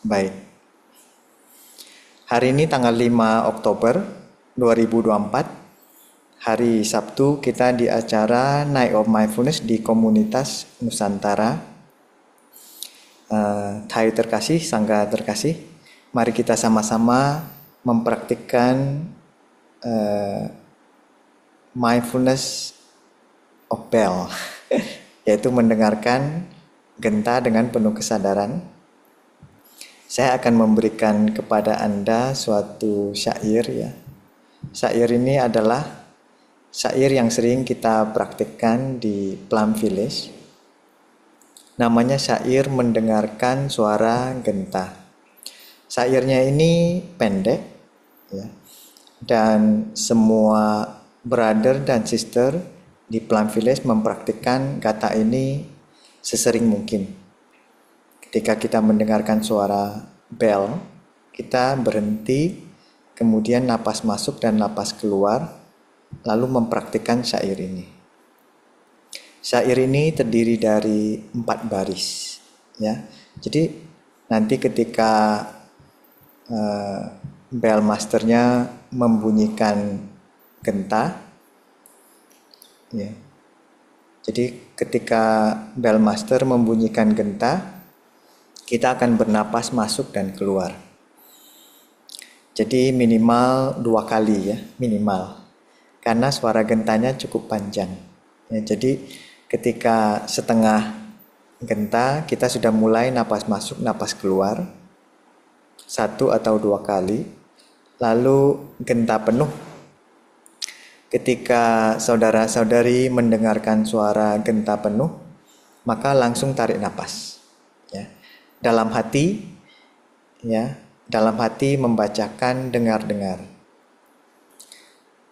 Baik. Hari ini tanggal 5 Oktober 2024. Hari Sabtu kita di acara Night of Mindfulness di komunitas Nusantara. Thai terkasih, Sangga terkasih. Mari kita sama-sama mempraktikkan mindfulness of bell, yaitu mendengarkan genta dengan penuh kesadaran. Saya akan memberikan kepada Anda suatu syair ya. Syair ini adalah syair yang sering kita praktikkan di Plum Village. Namanya syair mendengarkan suara genta. Syairnya ini pendek ya. Dan semua brother dan sister di Plum Village mempraktikkan kata ini sesering mungkin. Ketika kita mendengarkan suara bell, kita berhenti, kemudian napas masuk dan napas keluar, lalu mempraktikkan syair ini. Syair ini terdiri dari 4 baris, ya. Jadi nanti ketika bell masternya membunyikan genta, ya. Jadi ketika bell master membunyikan genta, kita akan bernapas masuk dan keluar. Jadi minimal 2 kali ya, minimal. Karena suara gentanya cukup panjang. Ya, jadi ketika setengah genta, kita sudah mulai napas masuk, napas keluar. 1 atau 2 kali. Lalu genta penuh. Ketika saudara-saudari mendengarkan suara genta penuh, maka langsung tarik napas. Ya. Dalam hati, ya, dalam hati membacakan dengar-dengar.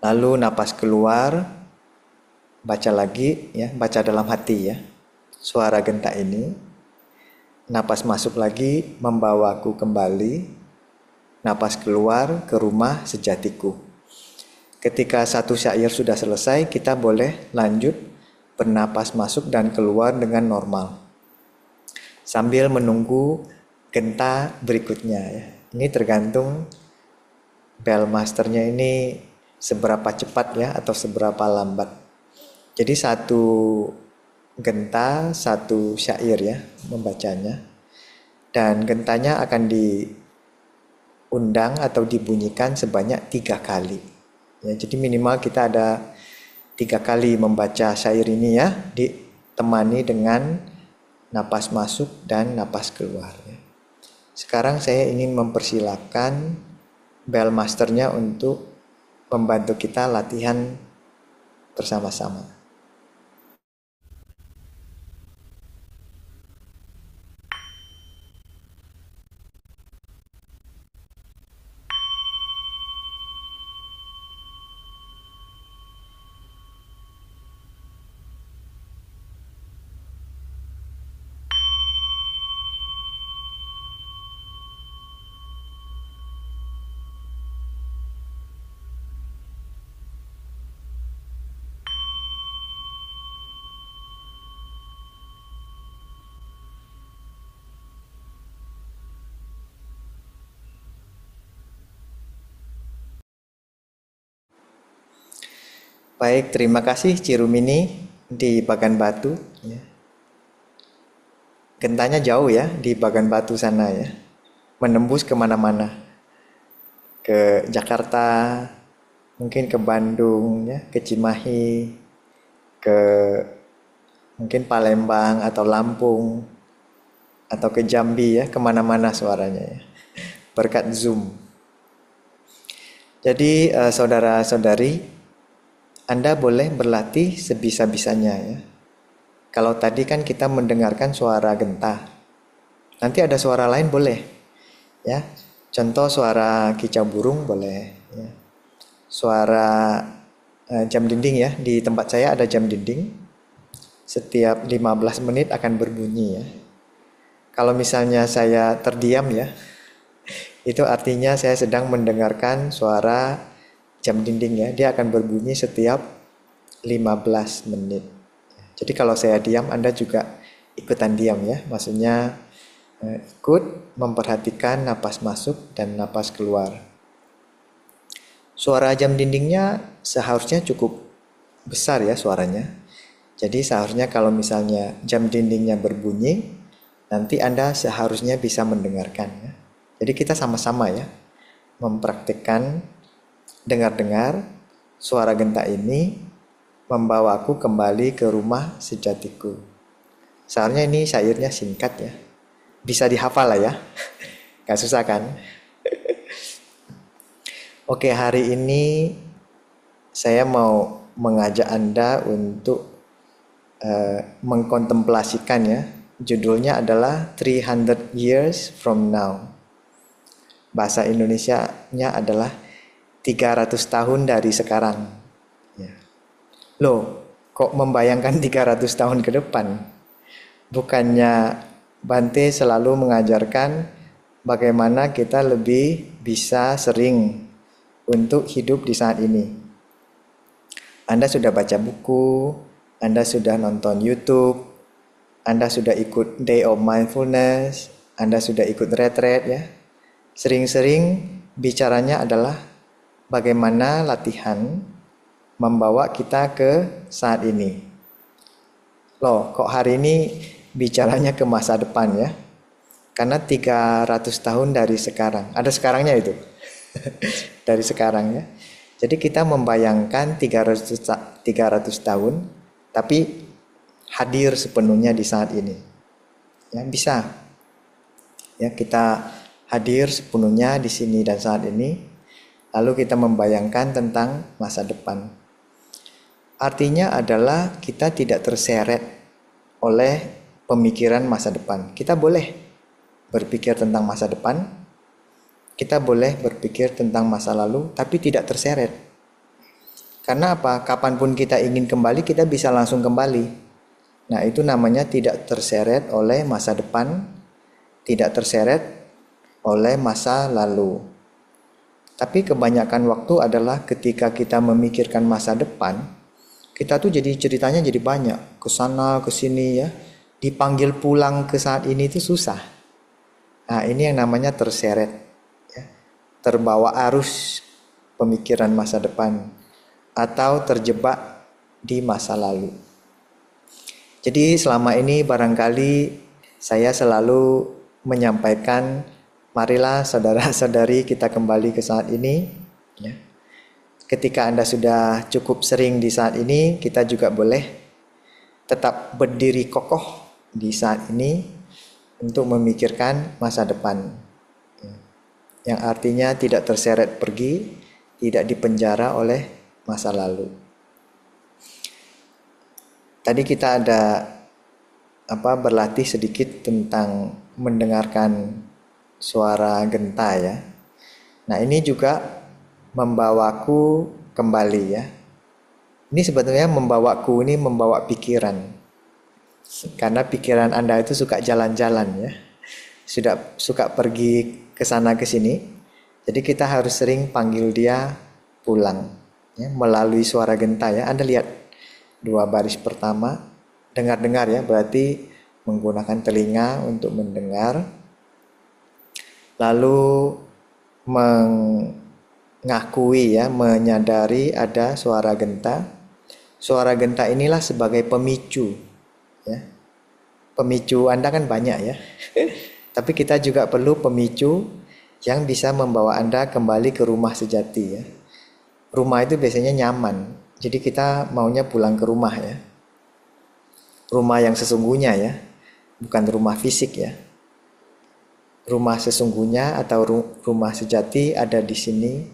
Lalu napas keluar, baca lagi, ya, baca dalam hati ya. Suara genta ini, napas masuk lagi, membawaku kembali, napas keluar ke rumah sejatiku. Ketika satu syair sudah selesai, kita boleh lanjut bernapas masuk dan keluar dengan normal. Sambil menunggu genta berikutnya ya. Ini tergantung bell masternya ini seberapa cepat ya atau seberapa lambat. Jadi satu genta, satu syair ya membacanya. Dan gentanya akan diundang atau dibunyikan sebanyak 3 kali. Ya, jadi minimal kita ada 3 kali membaca syair ini ya, ditemani dengan napas masuk dan napas keluar. Sekarang saya ingin mempersilahkan bell masternya untuk membantu kita latihan bersama-sama. Baik, terima kasih Cirumini di Bagan Batu. Ya. Gentanya jauh ya di Bagan Batu sana ya, menembus kemana-mana, ke Jakarta, mungkin ke Bandung ya, ke Cimahi, ke mungkin Palembang atau Lampung, atau ke Jambi ya, kemana-mana suaranya ya, berkat Zoom. Jadi saudara-saudari, Anda boleh berlatih sebisa-bisanya ya. Kalau tadi kan kita mendengarkan suara genta, nanti ada suara lain boleh ya. Contoh suara kicau burung boleh ya. Suara jam dinding ya, di tempat saya ada jam dinding. Setiap 15 menit akan berbunyi ya. Kalau misalnya saya terdiam ya, itu artinya saya sedang mendengarkan suara jam dinding ya. Dia akan berbunyi setiap 15 menit. Jadi kalau saya diam, Anda juga ikutan diam ya. Maksudnya Ikut memperhatikan napas masuk dan napas keluar. Suara jam dindingnya seharusnya cukup besar ya suaranya. Jadi seharusnya kalau misalnya jam dindingnya berbunyi, nanti Anda seharusnya bisa mendengarkan ya. Jadi kita sama-sama ya mempraktikkan dengar-dengar suara genta ini membawaku kembali ke rumah sejatiku. Seharusnya ini syairnya singkat ya. Bisa dihafal lah ya. Gak susah kan? Oke, hari ini saya mau mengajak Anda untuk mengkontemplasikan ya. Judulnya adalah 300 Years From Now. Bahasa Indonesianya adalah 300 tahun dari sekarang. Ya. Loh, kok membayangkan 300 tahun ke depan? Bukannya Bante selalu mengajarkan bagaimana kita lebih bisa sering untuk hidup di saat ini. Anda sudah baca buku, Anda sudah nonton YouTube, Anda sudah ikut Day of Mindfulness, Anda sudah ikut retreat ya. Sering-sering bicaranya adalah bagaimana latihan membawa kita ke saat ini. Loh, kok hari ini bicaranya ke masa depan ya? Karena 300 tahun dari sekarang. Ada sekarangnya itu. Dari sekarang ya. Jadi kita membayangkan 300 tahun tapi hadir sepenuhnya di saat ini. Ya, bisa. Ya, kita hadir sepenuhnya di sini dan saat ini. Lalu kita membayangkan tentang masa depan. Artinya adalah kita tidak terseret oleh pemikiran masa depan. Kita boleh berpikir tentang masa depan, kita boleh berpikir tentang masa lalu, tapi tidak terseret. Karena apa? Kapanpun kita ingin kembali, kita bisa langsung kembali. Nah, itu namanya tidak terseret oleh masa depan, tidak terseret oleh masa lalu. Tapi kebanyakan waktu adalah ketika kita memikirkan masa depan, kita tuh jadi ceritanya jadi banyak, ke sana ke sini ya. Dipanggil pulang ke saat ini itu susah. Nah, ini yang namanya terseret ya. Terbawa arus pemikiran masa depan atau terjebak di masa lalu. Jadi selama ini barangkali saya selalu menyampaikan, marilah saudara-saudari kita kembali ke saat ini ya. Ketika Anda sudah cukup sering di saat ini, kita juga boleh tetap berdiri kokoh di saat ini untuk memikirkan masa depan. Yang artinya tidak terseret pergi, tidak dipenjara oleh masa lalu. Tadi kita ada berlatih sedikit tentang mendengarkan suara genta ya. Nah, ini juga membawaku kembali ya. Ini sebetulnya membawa pikiran. Karena pikiran Anda itu suka jalan-jalan ya. Suka pergi ke sana ke sini. Jadi kita harus sering panggil dia pulang ya, melalui suara genta ya. Anda lihat 2 baris pertama, dengar-dengar ya, berarti menggunakan telinga untuk mendengar. Lalu mengakui ya, menyadari ada suara genta. Suara genta inilah sebagai pemicu ya. Pemicu Anda kan banyak ya. Tapi kita juga perlu pemicu yang bisa membawa Anda kembali ke rumah sejati ya. Rumah itu biasanya nyaman. Jadi kita maunya pulang ke rumah ya. Rumah yang sesungguhnya ya. Bukan rumah fisik ya. Rumah sesungguhnya atau rumah sejati ada di sini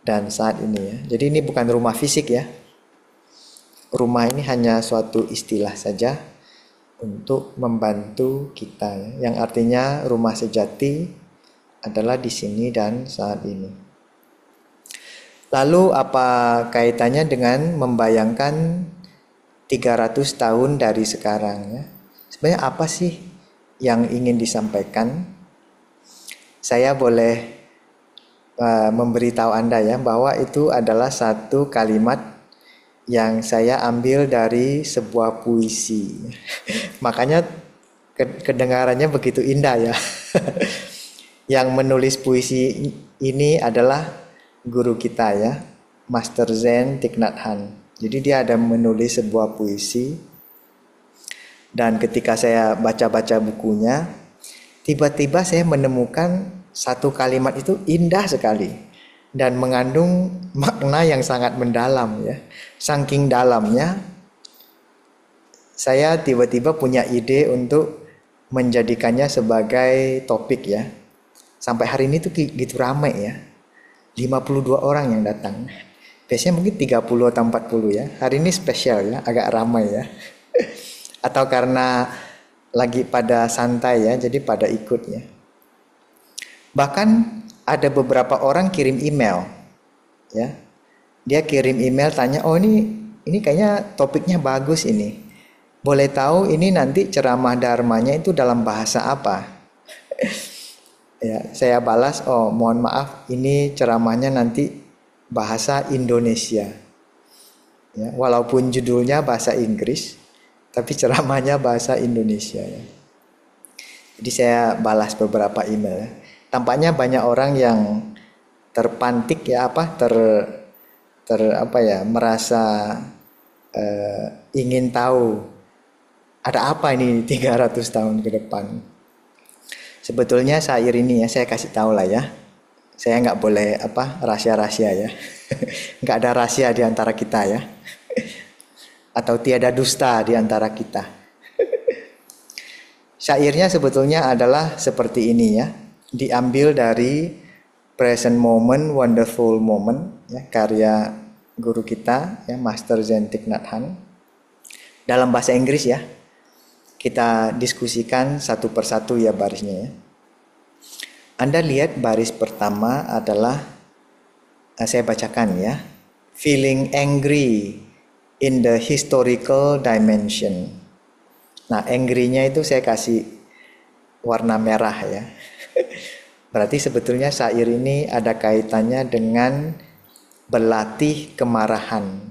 dan saat ini ya. Jadi ini bukan rumah fisik ya. Rumah ini hanya suatu istilah saja untuk membantu kita ya. Yang artinya rumah sejati adalah di sini dan saat ini. Lalu apa kaitannya dengan membayangkan 300 tahun dari sekarang ya? Sebenarnya apa sih yang ingin disampaikan? Saya boleh memberitahu Anda ya bahwa itu adalah satu kalimat yang saya ambil dari sebuah puisi. Makanya Kedengarannya begitu indah ya. Yang menulis puisi ini adalah guru kita ya, Master Zen Thich Nhat Hanh. Jadi dia ada menulis sebuah puisi, dan ketika saya baca-baca bukunya, tiba-tiba saya menemukan satu kalimat itu indah sekali dan mengandung makna yang sangat mendalam ya. Saking dalamnya, saya tiba-tiba punya ide untuk menjadikannya sebagai topik ya. Sampai hari ini tuh gitu ramai ya. 52 orang yang datang. Biasanya mungkin 30 atau 40 ya. Hari ini spesial ya, agak ramai ya. Atau karena lagi pada santai ya, jadi pada ikut ya. Bahkan ada beberapa orang kirim email ya. Dia kirim email tanya, "Oh ini kayaknya topiknya bagus ini. Boleh tahu ini nanti ceramah dharmanya itu dalam bahasa apa?" Ya, saya balas, "Oh, mohon maaf, ini ceramahnya nanti bahasa Indonesia." Ya, walaupun judulnya bahasa Inggris, tapi ceramahnya bahasa Indonesia ya. Jadi saya balas beberapa email ya. Tampaknya banyak orang yang terpantik ya, merasa ingin tahu ada apa ini 300 tahun ke depan. Sebetulnya syair ini ya, saya kasih tahu lah ya. Saya nggak boleh rahasia-rahasia ya. Nggak ada rahasia di antara kita ya. Atau tiada dusta di antara kita. Syairnya sebetulnya adalah seperti ini ya. Diambil dari Present Moment, Wonderful Moment ya, karya guru kita ya, Master Zen Thich Nhat Hanh. Dalam bahasa Inggris ya. Kita diskusikan satu persatu ya barisnya ya. Anda lihat baris pertama adalah, saya bacakan ya. Feeling angry in the historical dimension. Nah, angry-nya itu saya kasih warna merah ya. Berarti sebetulnya syair ini ada kaitannya dengan berlatih kemarahan.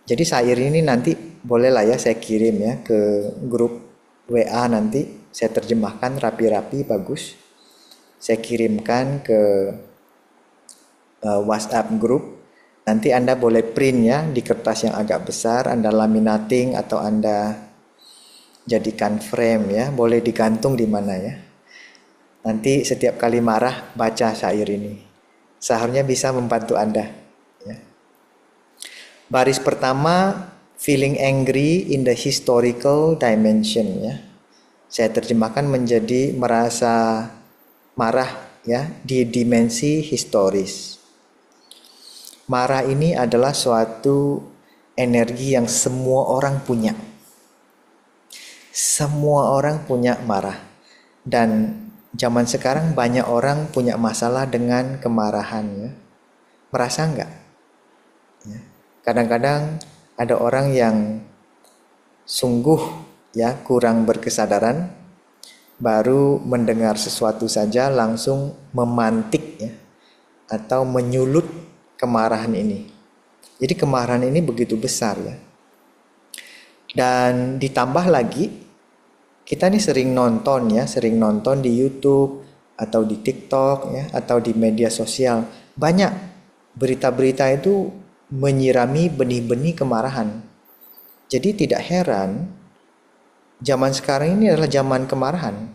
Jadi syair ini nanti bolehlah ya saya kirim ya ke grup WA nanti. Saya terjemahkan rapi-rapi bagus. Saya kirimkan ke WhatsApp grup. Nanti Anda boleh print ya di kertas yang agak besar. Anda laminating atau Anda jadikan frame ya. Boleh digantung di mana ya. Nanti setiap kali marah baca syair ini. Seharusnya bisa membantu Anda ya. Baris pertama, feeling angry in the historical dimension ya. Saya terjemahkan menjadi merasa marah ya di dimensi historis. Marah ini adalah suatu energi yang semua orang punya. Semua orang punya marah. Dan zaman sekarang banyak orang punya masalah dengan kemarahan ya. Merasa enggak? Ya. Kadang-kadang ada orang yang sungguh ya kurang berkesadaran, baru mendengar sesuatu saja langsung memantik ya, atau menyulut kemarahan ini. Jadi kemarahan ini begitu besar ya. Dan ditambah lagi kita nih sering nonton di YouTube atau di TikTok ya, atau di media sosial. Banyak berita-berita itu menyirami benih-benih kemarahan. Jadi tidak heran zaman sekarang ini adalah zaman kemarahan.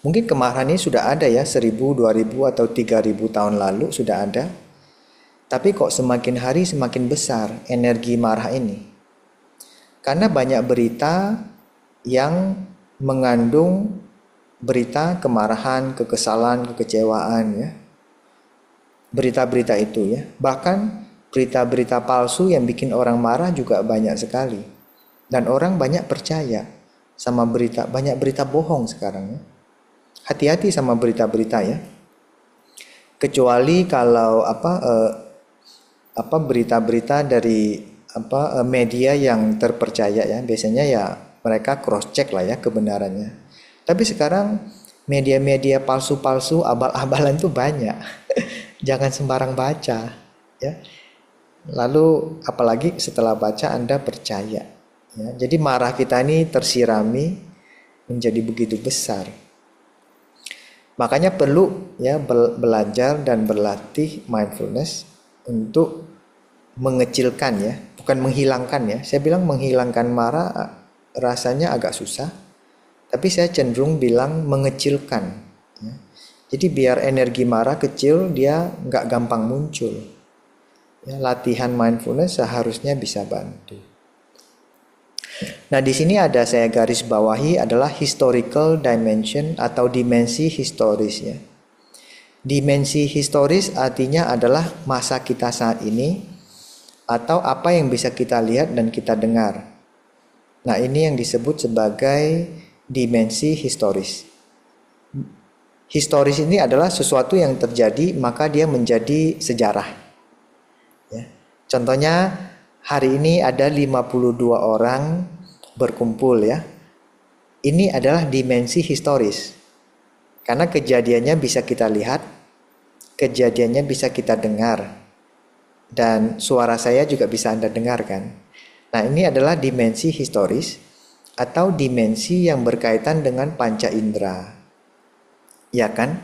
Mungkin kemarahan ini sudah ada ya 1000, 2000 atau 3000 tahun lalu sudah ada. Tapi kok semakin hari semakin besar energi marah ini. Karena banyak berita yang mengandung berita kemarahan, kekesalan, kekecewaan ya. Berita-berita itu ya. Bahkan berita-berita palsu yang bikin orang marah juga banyak sekali. Dan orang banyak percaya sama berita, banyak berita bohong sekarang ya. Hati-hati sama berita-berita ya. Kecuali kalau berita-berita dari media yang terpercaya ya. Biasanya ya mereka cross check lah ya kebenarannya. Tapi sekarang media-media palsu-palsu, abal-abalan tuh banyak. Jangan sembarang baca ya. Lalu apalagi setelah baca Anda percaya Ya, jadi marah kita ini tersirami menjadi begitu besar. Makanya perlu ya belajar dan berlatih mindfulness untuk mengecilkan ya, bukan menghilangkan ya. Saya bilang menghilangkan marah rasanya agak susah, tapi saya cenderung bilang mengecilkan. Ya. Jadi biar energi marah kecil, dia nggak gampang muncul. Ya, latihan mindfulness seharusnya bisa bantu. Nah, di sini ada saya garis bawahi adalah historical dimension atau dimensi historis ya. Dimensi historis artinya adalah masa kita saat ini atau apa yang bisa kita lihat dan kita dengar. Nah, ini yang disebut sebagai dimensi historis. Historis ini adalah sesuatu yang terjadi maka dia menjadi sejarah. Ya. Contohnya hari ini ada 52 orang berkumpul ya. Ini adalah dimensi historis. Karena kejadiannya bisa kita lihat, kejadiannya bisa kita dengar, dan suara saya juga bisa Anda dengarkan. Nah, ini adalah dimensi historis atau dimensi yang berkaitan dengan panca indera. Ya kan?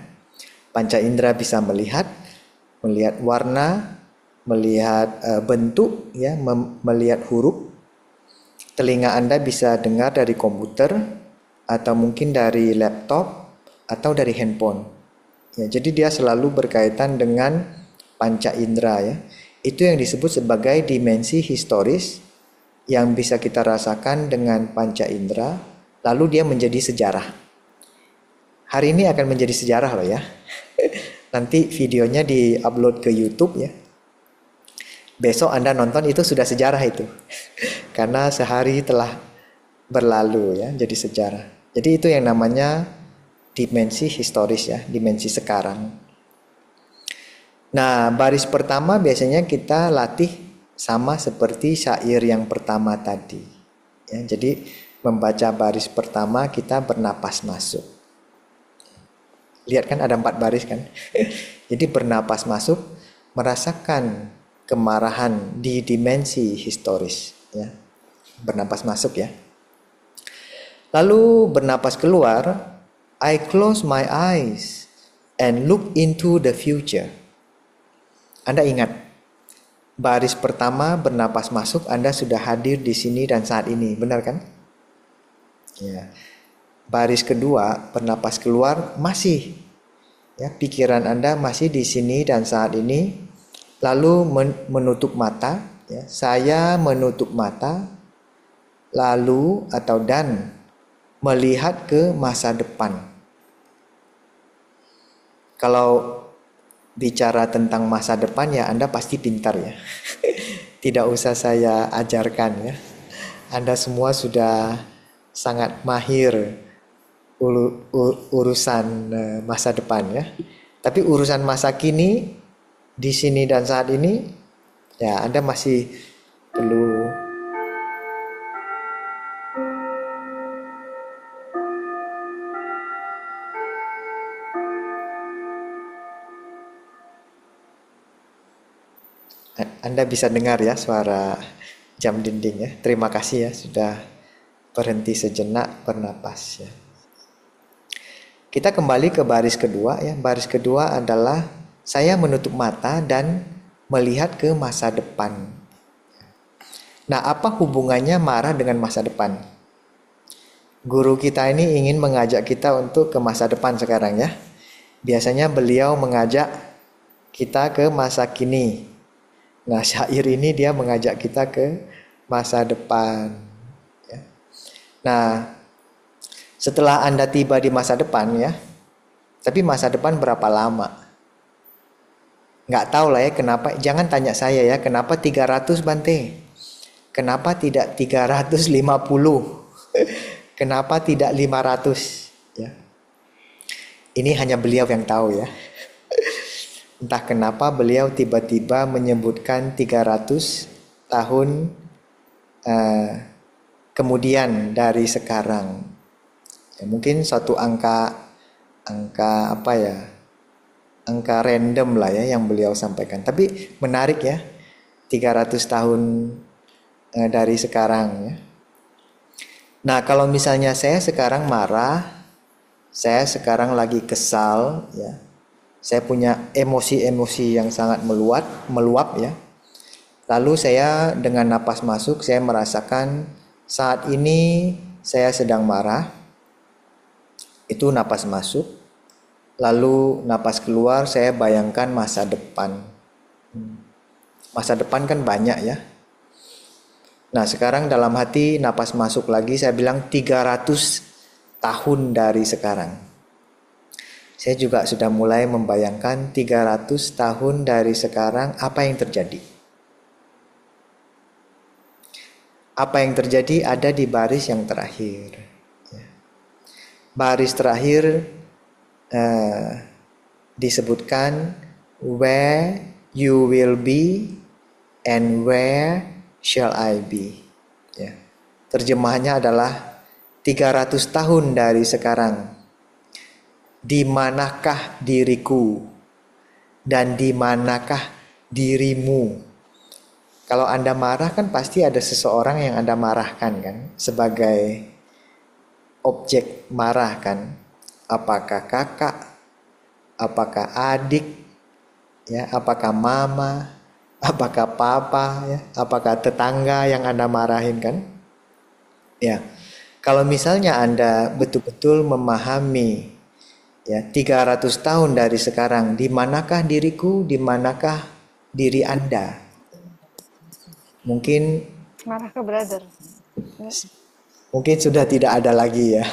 Panca indera bisa melihat warna, melihat bentuk, ya, melihat huruf. Telinga Anda bisa dengar dari komputer atau mungkin dari laptop atau dari handphone. Ya, jadi dia selalu berkaitan dengan panca indera ya. Itu yang disebut sebagai dimensi historis yang bisa kita rasakan dengan panca indera, lalu dia menjadi sejarah. Hari ini akan menjadi sejarah loh ya. Nanti videonya di-upload ke YouTube ya. Besok Anda nonton itu sudah sejarah itu. Karena sehari telah berlalu ya, jadi sejarah. Jadi itu yang namanya dimensi historis ya, dimensi sekarang. Nah, baris pertama biasanya kita latih sama seperti syair yang pertama tadi. Ya, jadi membaca baris pertama kita bernapas masuk. Lihat kan ada 4 baris kan. Jadi bernapas masuk, merasakan kemarahan di dimensi historis ya. Bernapas masuk ya. Lalu bernapas keluar, I close my eyes and look into the future. Anda ingat, baris pertama bernapas masuk Anda sudah hadir di sini dan saat ini, benar kan? Ya. Baris kedua bernapas keluar masih ya, pikiran Anda masih di sini dan saat ini. Lalu menutup mata ya. Saya menutup mata lalu atau dan melihat ke masa depan. Kalau bicara tentang masa depan ya Anda pasti pintar ya. Tidak usah saya ajarkan ya. Anda semua sudah sangat mahir urusan masa depan ya. Tapi urusan masa kini di sini dan saat ini ya Anda masih perlu Anda bisa dengar ya suara jam dinding ya. Terima kasih ya sudah berhenti sejenak bernapas ya. Kita kembali ke baris kedua ya. Baris kedua adalah saya menutup mata dan melihat ke masa depan. Nah, apa hubungannya marah dengan masa depan? Guru kita ini ingin mengajak kita untuk ke masa depan sekarang ya. Biasanya beliau mengajak kita ke masa kini. Nah, syair ini dia mengajak kita ke masa depan. Ya. Nah, setelah Anda tiba di masa depan ya, tapi masa depan berapa lama? Nggak tahu lah ya kenapa, jangan tanya saya ya, kenapa 300 Bante? Kenapa tidak 350? Kenapa tidak 500? Ya. Ini hanya beliau yang tahu ya. Entah kenapa beliau tiba-tiba menyebutkan 300 tahun kemudian dari sekarang. Ya, mungkin suatu angka apa ya? Angka random lah ya yang beliau sampaikan. Tapi menarik ya. 300 tahun dari sekarang ya. Nah, kalau misalnya saya sekarang marah, saya sekarang lagi kesal, ya. Saya punya emosi-emosi yang sangat meluap ya. Lalu saya dengan napas masuk, saya merasakan saat ini saya sedang marah. Itu napas masuk. Lalu napas keluar, saya bayangkan masa depan. Masa depan kan banyak ya. Nah, sekarang dalam hati napas masuk lagi, saya bilang 300 tahun dari sekarang. Saya juga sudah mulai membayangkan 300 tahun dari sekarang apa yang terjadi. Apa yang terjadi ada di baris yang terakhir. Baris terakhir disebutkan where you will be and where shall I be. Ya. Terjemahannya adalah 300 tahun dari sekarang. Di manakah diriku dan di manakah dirimu? Kalau Anda marah kan pasti ada seseorang yang Anda marahkan kan sebagai objek marah kan. Apakah kakak, apakah adik, ya, apakah mama, apakah papa, ya, apakah tetangga yang Anda marahin kan? Ya. Kalau misalnya Anda betul-betul memahami ya 300 tahun dari sekarang, di manakah diriku, di manakah diri Anda? Mungkin Marah ke brother. mungkin sudah tidak ada lagi ya.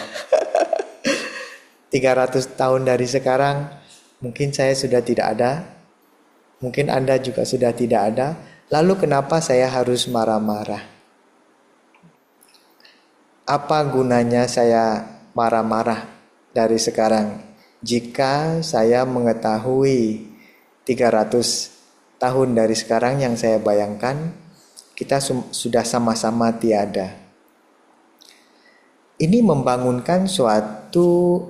300 tahun dari sekarang mungkin saya sudah tidak ada. Mungkin Anda juga sudah tidak ada. Lalu kenapa saya harus marah-marah? Apa gunanya saya marah-marah dari sekarang? Jika saya mengetahui 300 tahun dari sekarang yang saya bayangkan, kita sudah sama-sama tiada. Ini membangunkan suatu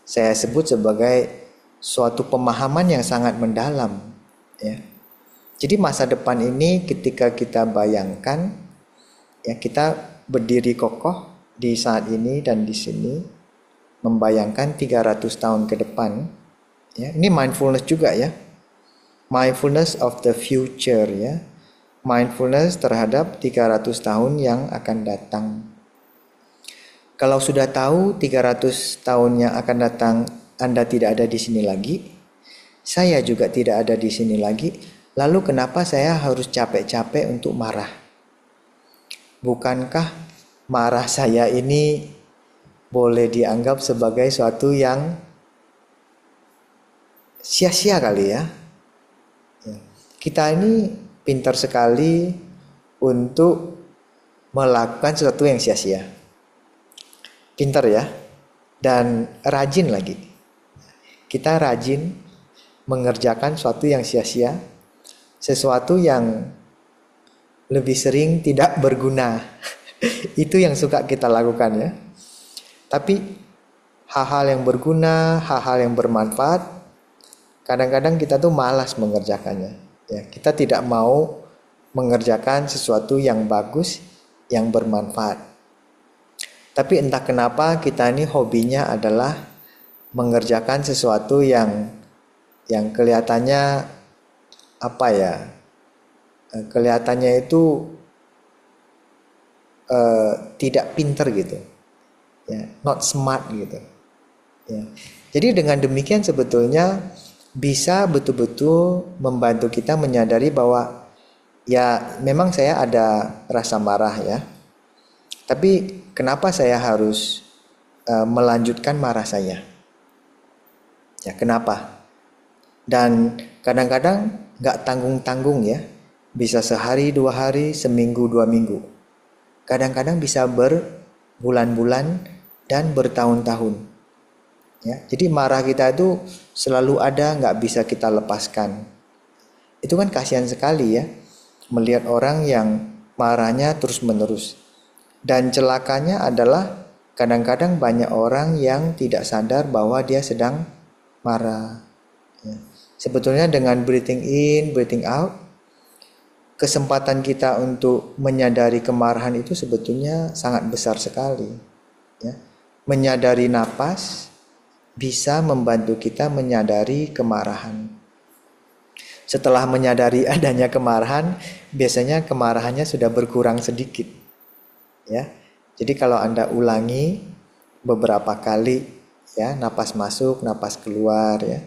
saya sebut sebagai suatu pemahaman yang sangat mendalam ya. Jadi masa depan ini ketika kita bayangkan ya, kita berdiri kokoh di saat ini dan di sini membayangkan 300 tahun ke depan ya. Ini mindfulness juga ya. Mindfulness of the future ya. Mindfulness terhadap 300 tahun yang akan datang. Kalau sudah tahu 300 tahun yang akan datang Anda tidak ada di sini lagi, saya juga tidak ada di sini lagi, lalu kenapa saya harus capek-capek untuk marah? Bukankah marah saya ini boleh dianggap sebagai suatu yang sia-sia kali ya? Kita ini pintar sekali untuk melakukan sesuatu yang sia-sia. Pintar ya, dan rajin lagi. Kita rajin mengerjakan sesuatu yang sia-sia, sesuatu yang lebih sering tidak berguna. Itu yang suka kita lakukan ya. Tapi hal-hal yang berguna, hal-hal yang bermanfaat, kadang-kadang kita tuh malas mengerjakannya. Ya, kita tidak mau mengerjakan sesuatu yang bagus, yang bermanfaat. Tapi entah kenapa kita ini hobinya adalah mengerjakan sesuatu yang kelihatannya apa ya? Kelihatannya itu tidak pinter gitu. Ya, not smart gitu. Ya. Jadi dengan demikian sebetulnya bisa betul-betul membantu kita menyadari bahwa ya memang saya ada rasa marah ya. Tapi kenapa saya harus melanjutkan marah saya? Ya kenapa? Dan kadang-kadang gak tanggung-tanggung ya. Bisa sehari, 2 hari, seminggu, 2 minggu. Kadang-kadang bisa berbulan-bulan dan bertahun-tahun. Ya, jadi marah kita itu selalu ada, gak bisa kita lepaskan. Itu kan kasihan sekali ya. Melihat orang yang marahnya terus-menerus. Dan celakanya adalah kadang-kadang banyak orang yang tidak sadar bahwa dia sedang marah. Ya. Sebetulnya dengan breathing in, breathing out, kesempatan kita untuk menyadari kemarahan itu sebetulnya sangat besar sekali. Ya. Menyadari napas bisa membantu kita menyadari kemarahan. Setelah menyadari adanya kemarahan, biasanya kemarahannya sudah berkurang sedikit. Ya. Jadi kalau Anda ulangi beberapa kali, ya, napas masuk, napas keluar, ya.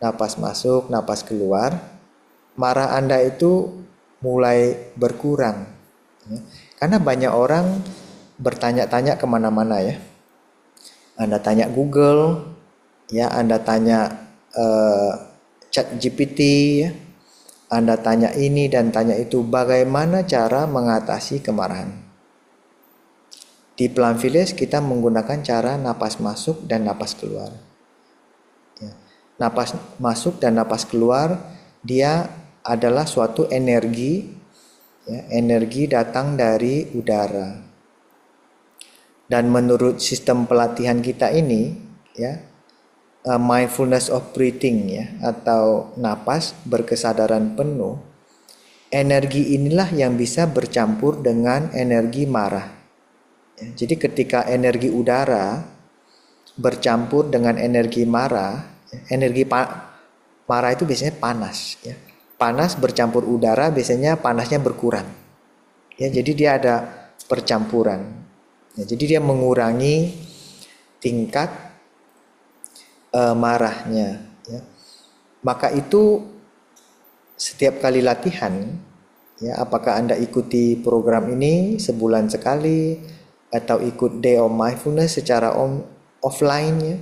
Napas masuk, napas keluar, marah Anda itu mulai berkurang. Ya. Karena banyak orang bertanya-tanya kemana-mana, ya. Anda tanya Google, ya, Anda tanya ChatGPT, ya. Anda tanya ini dan tanya itu, bagaimana cara mengatasi kemarahan. Di Plan Village kita menggunakan cara napas masuk dan napas keluar. Ya. Napas masuk dan napas keluar, dia adalah suatu energi, ya, energi datang dari udara. Dan menurut sistem pelatihan kita ini, ya, mindfulness of breathing, ya, atau napas berkesadaran penuh, energi inilah yang bisa bercampur dengan energi marah. Ya, jadi ketika energi udara bercampur dengan energi marah, energi marah itu biasanya panas, ya. Panas bercampur udara, biasanya panasnya berkurang. Ya, jadi dia ada percampuran. Ya, jadi dia mengurangi tingkat marahnya. Ya. Maka itu setiap kali latihan, ya, apakah Anda ikuti program ini sebulan sekali atau ikut Day of Mindfulness secara offline, ya,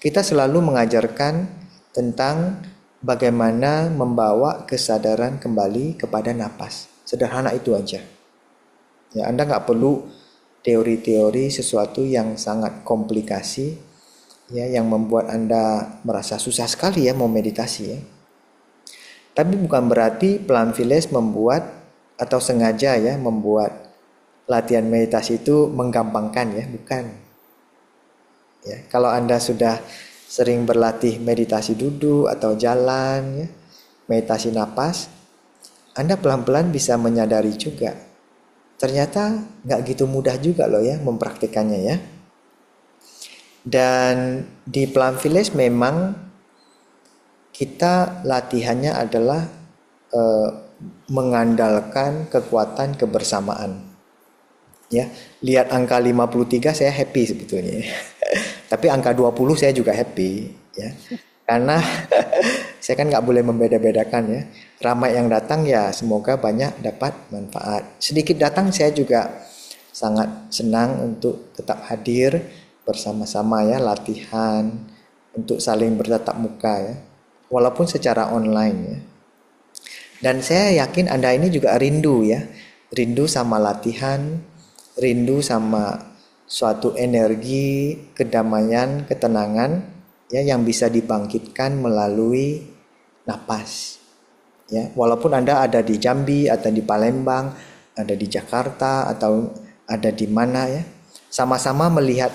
kita selalu mengajarkan tentang bagaimana membawa kesadaran kembali kepada napas. Sederhana itu aja. Ya, Anda nggak perlu teori-teori sesuatu yang sangat komplikasi, ya, yang membuat Anda merasa susah sekali, ya, mau meditasi, ya. Tapi bukan berarti Plan Village membuat atau sengaja, ya, membuat latihan meditasi itu menggampangkan, ya, bukan. Ya, kalau Anda sudah sering berlatih meditasi duduk atau jalan, ya, meditasi napas, Anda pelan-pelan bisa menyadari juga. Ternyata nggak gitu mudah juga loh, ya, mempraktikannya, ya. Dan di Plan Village memang kita latihannya adalah mengandalkan kekuatan kebersamaan. Ya, lihat angka 53 saya happy sebetulnya. Tapi angka 20 saya juga happy, ya. Karena saya kan nggak boleh membeda-bedakan, ya. Ramai yang datang, ya, semoga banyak dapat manfaat. Sedikit datang saya juga sangat senang untuk tetap hadir bersama-sama, ya, latihan untuk saling bertatap muka, ya, walaupun secara online, ya. Dan saya yakin Anda ini juga rindu, ya, rindu sama latihan, rindu sama suatu energi kedamaian, ketenangan, ya, yang bisa dibangkitkan melalui napas, ya. Walaupun Anda ada di Jambi atau di Palembang, ada di Jakarta atau ada di mana, ya, sama-sama melihat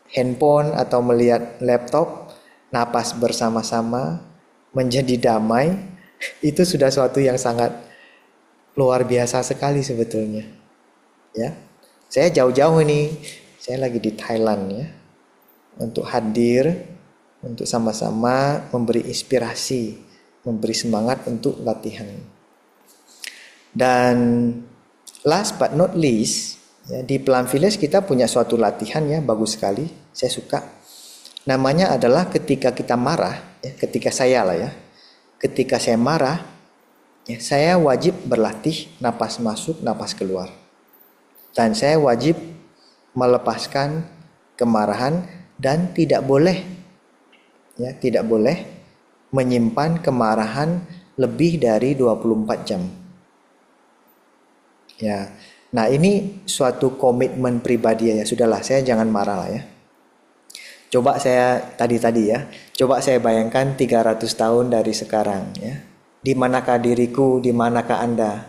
handphone atau melihat laptop, napas bersama-sama menjadi damai, itu sudah suatu yang sangat luar biasa sekali sebetulnya, ya. Saya jauh-jauh ini, saya lagi di Thailand, ya, untuk hadir, untuk sama-sama memberi inspirasi, memberi semangat untuk latihan. Dan last but not least, ya, di Plan Village kita punya suatu latihan, ya, bagus sekali, saya suka. Namanya adalah ketika kita marah, ya, ketika saya lah, ya, ketika saya marah, ya, saya wajib berlatih napas masuk, napas keluar. Dan saya wajib melepaskan kemarahan dan tidak boleh, ya, tidak boleh menyimpan kemarahan lebih dari 24 jam. Ya. Nah, ini suatu komitmen pribadi, ya. Sudahlah, saya jangan marah lah, ya. Coba saya tadi ya, coba saya bayangkan 300 tahun dari sekarang, ya. Di manakah diriku, di manakah Anda?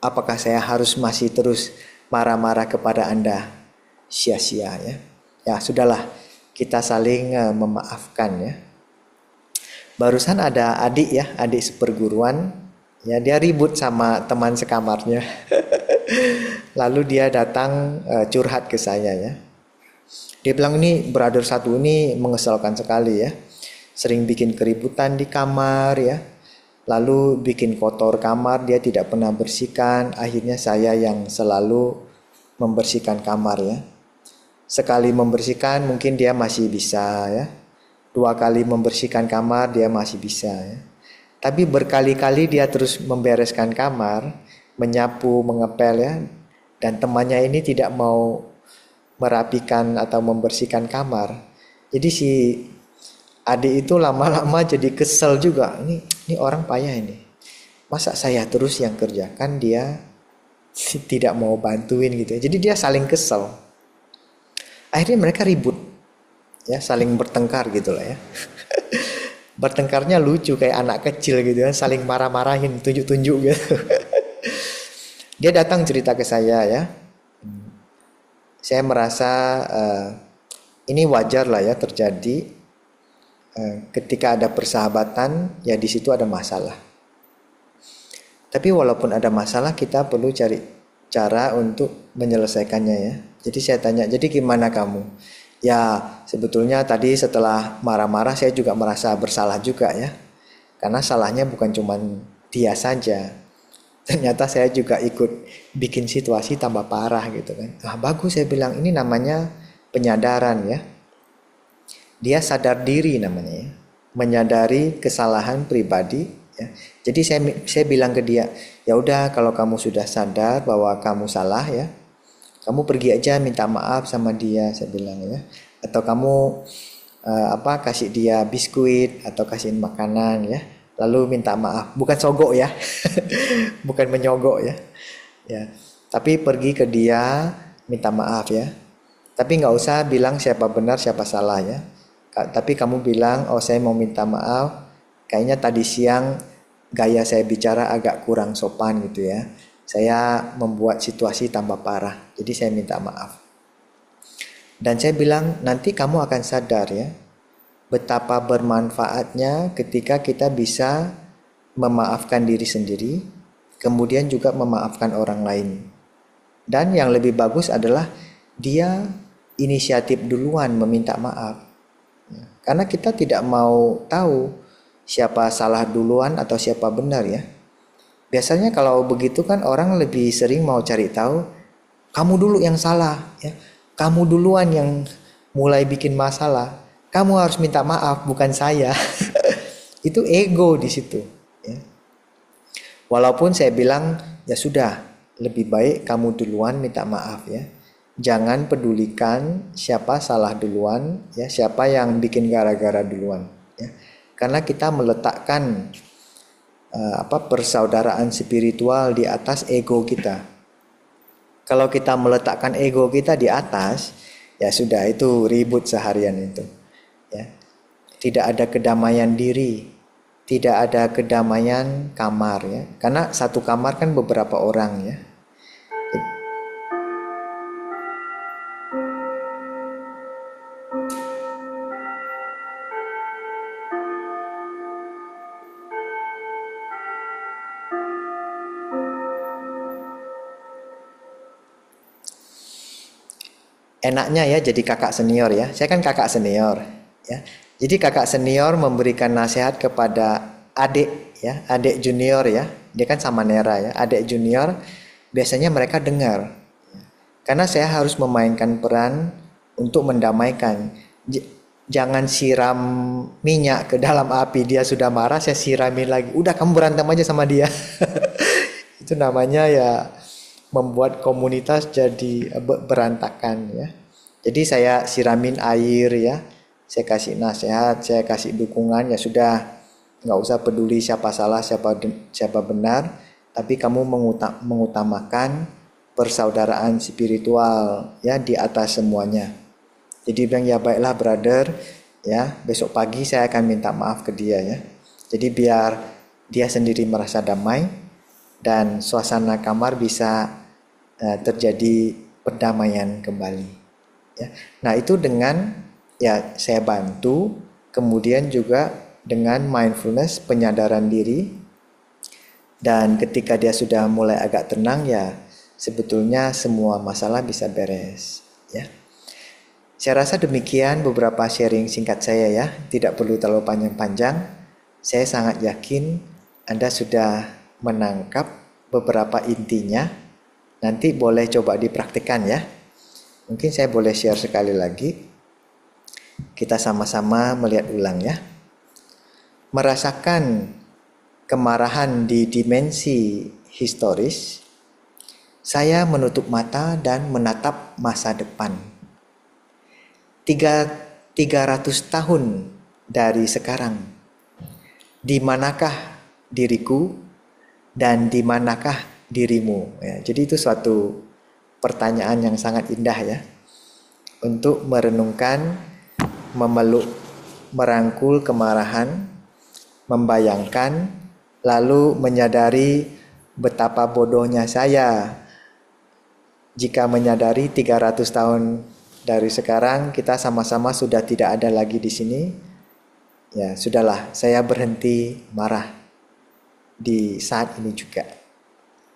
Apakah saya harus masih terus marah-marah kepada Anda? Sia-sia, ya. Ya, sudahlah, kita saling memaafkan, ya. Barusan ada adik, ya, adik seperguruan, Ya, dia ribut sama teman sekamarnya. Lalu dia datang curhat ke saya ya. Dia bilang ini brother satu ini mengesalkan sekali ya. Sering bikin keributan di kamar ya. Lalu bikin kotor kamar, dia tidak pernah bersihkan. Akhirnya saya yang selalu membersihkan kamar ya. Sekali membersihkan mungkin dia masih bisa ya. 2 kali membersihkan kamar dia masih bisa ya. Tapi berkali-kali dia terus membereskan kamar, menyapu, mengepel ya. Dan temannya ini tidak mau merapikan atau membersihkan kamar. Jadi si adik itu lama-lama jadi kesel juga. Ini orang payah ini. Masa saya terus yang kerjakan, dia tidak mau bantuin gitu. Jadi dia saling kesel. Akhirnya mereka ribut. Ya, saling bertengkar gitu lah ya. Bertengkarnya lucu kayak anak kecil gitu kan, saling marah-marahin, tunjuk-tunjuk gitu. Dia datang cerita ke saya ya. Saya merasa ini wajar lah ya terjadi. Ketika ada persahabatan, ya di situ ada masalah. Tapi walaupun ada masalah, kita perlu cari cara untuk menyelesaikannya ya. Jadi saya tanya, jadi gimana kamu? Ya sebetulnya tadi setelah marah-marah saya juga merasa bersalah juga ya. Karena salahnya bukan cuma dia saja. Ternyata saya juga ikut bikin situasi tambah parah gitu kan. Bagus saya bilang, ini namanya penyadaran ya. Dia sadar diri namanya ya. Menyadari kesalahan pribadi ya. Jadi saya bilang ke dia, ya udah kalau kamu sudah sadar bahwa kamu salah ya, kamu pergi aja minta maaf sama dia, saya bilang ya. Atau kamu kasih dia biskuit atau kasihin makanan ya. Lalu minta maaf, bukan sogok ya. Bukan menyogok ya. Ya. Tapi pergi ke dia minta maaf ya. Tapi nggak usah bilang siapa benar siapa salah ya. Tapi kamu bilang, oh saya mau minta maaf, kayaknya tadi siang gaya saya bicara agak kurang sopan gitu ya. Saya membuat situasi tambah parah, jadi saya minta maaf. Dan saya bilang, nanti kamu akan sadar ya, betapa bermanfaatnya ketika kita bisa memaafkan diri sendiri, kemudian juga memaafkan orang lain. Dan yang lebih bagus adalah dia inisiatif duluan meminta maaf. Karena kita tidak mau tahu siapa salah duluan atau siapa benar ya. Biasanya kalau begitu kan orang lebih sering mau cari tahu, kamu dulu yang salah ya. Kamu duluan yang mulai bikin masalah. Kamu harus minta maaf, bukan saya. Itu ego di situ ya. Walaupun saya bilang ya sudah, lebih baik kamu duluan minta maaf ya. Jangan pedulikan siapa salah duluan ya, siapa yang bikin gara-gara duluan ya. Karena kita meletakkan persaudaraan spiritual di atas ego kita. Kalau kita meletakkan ego kita di atas, ya sudah, itu ribut seharian itu ya. Tidak ada kedamaian diri, tidak ada kedamaian kamar ya. Karena satu kamar kan beberapa orang ya. Enaknya ya jadi kakak senior ya. Saya kan kakak senior ya. Jadi kakak senior memberikan nasihat kepada adik ya, adik junior ya. Dia kan sama Nera ya, adik junior. Biasanya mereka dengar. Karena saya harus memainkan peran untuk mendamaikan. Jangan siram minyak ke dalam api, dia sudah marah saya siramin lagi. Udah kamu berantem aja sama dia. Itu namanya ya membuat komunitas jadi berantakan ya. Jadi saya siramin air ya, saya kasih nasihat, saya kasih dukungan, ya sudah, nggak usah peduli siapa salah siapa benar, tapi kamu mengutamakan persaudaraan spiritual ya di atas semuanya. Jadi bilang ya baiklah brother ya, besok pagi saya akan minta maaf ke dia ya. Jadi biar dia sendiri merasa damai dan suasana kamar bisa terjadi perdamaian kembali ya. Nah itu dengan ya saya bantu, kemudian juga dengan mindfulness, penyadaran diri, Dan ketika dia sudah mulai agak tenang, ya sebetulnya semua masalah bisa beres, ya. Saya rasa demikian beberapa sharing singkat saya ya, tidak perlu terlalu panjang-panjang. Saya sangat yakin Anda sudah menangkap beberapa intinya. Nanti boleh coba dipraktikkan ya. Mungkin saya boleh share sekali lagi. Kita sama-sama melihat ulang ya. Merasakan kemarahan di dimensi historis, saya menutup mata dan menatap masa depan. 300 tahun dari sekarang, di manakah diriku dan di manakah dirimu? Ya, jadi itu suatu pertanyaan yang sangat indah ya, untuk merenungkan, memeluk, merangkul kemarahan, membayangkan, lalu menyadari betapa bodohnya saya jika menyadari 300 tahun dari sekarang kita sama-sama sudah tidak ada lagi di sini. Ya, sudahlah, saya berhenti marah di saat ini juga.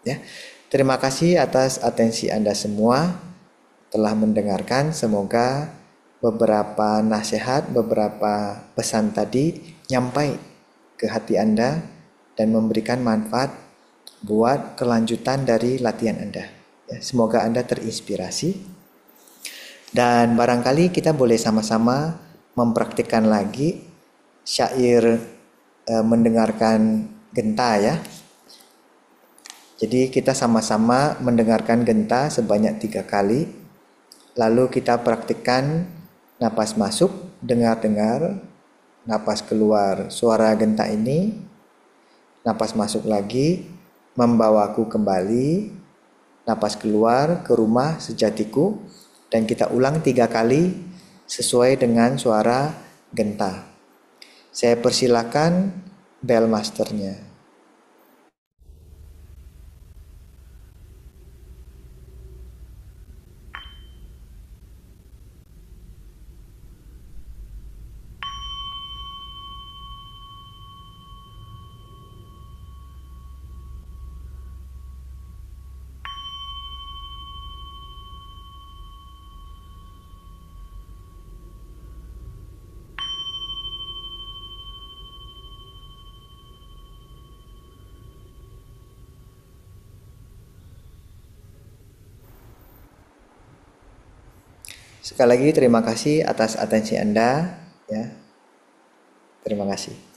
Ya. Terima kasih atas atensi Anda semua telah mendengarkan. Semoga beberapa nasihat, beberapa pesan tadi nyampai ke hati Anda dan memberikan manfaat buat kelanjutan dari latihan Anda. Ya, semoga Anda terinspirasi. Dan barangkali kita boleh sama-sama mempraktikkan lagi syair mendengarkan genta ya. Jadi kita sama-sama mendengarkan genta sebanyak 3 kali. Lalu kita praktikkan napas masuk, dengar-dengar. Napas keluar, suara genta ini. Napas masuk lagi, membawaku kembali. Napas keluar, ke rumah sejatiku. Dan kita ulang 3 kali sesuai dengan suara genta. Saya persilakan bell masternya. Sekali lagi terima kasih atas atensi Anda ya. Terima kasih.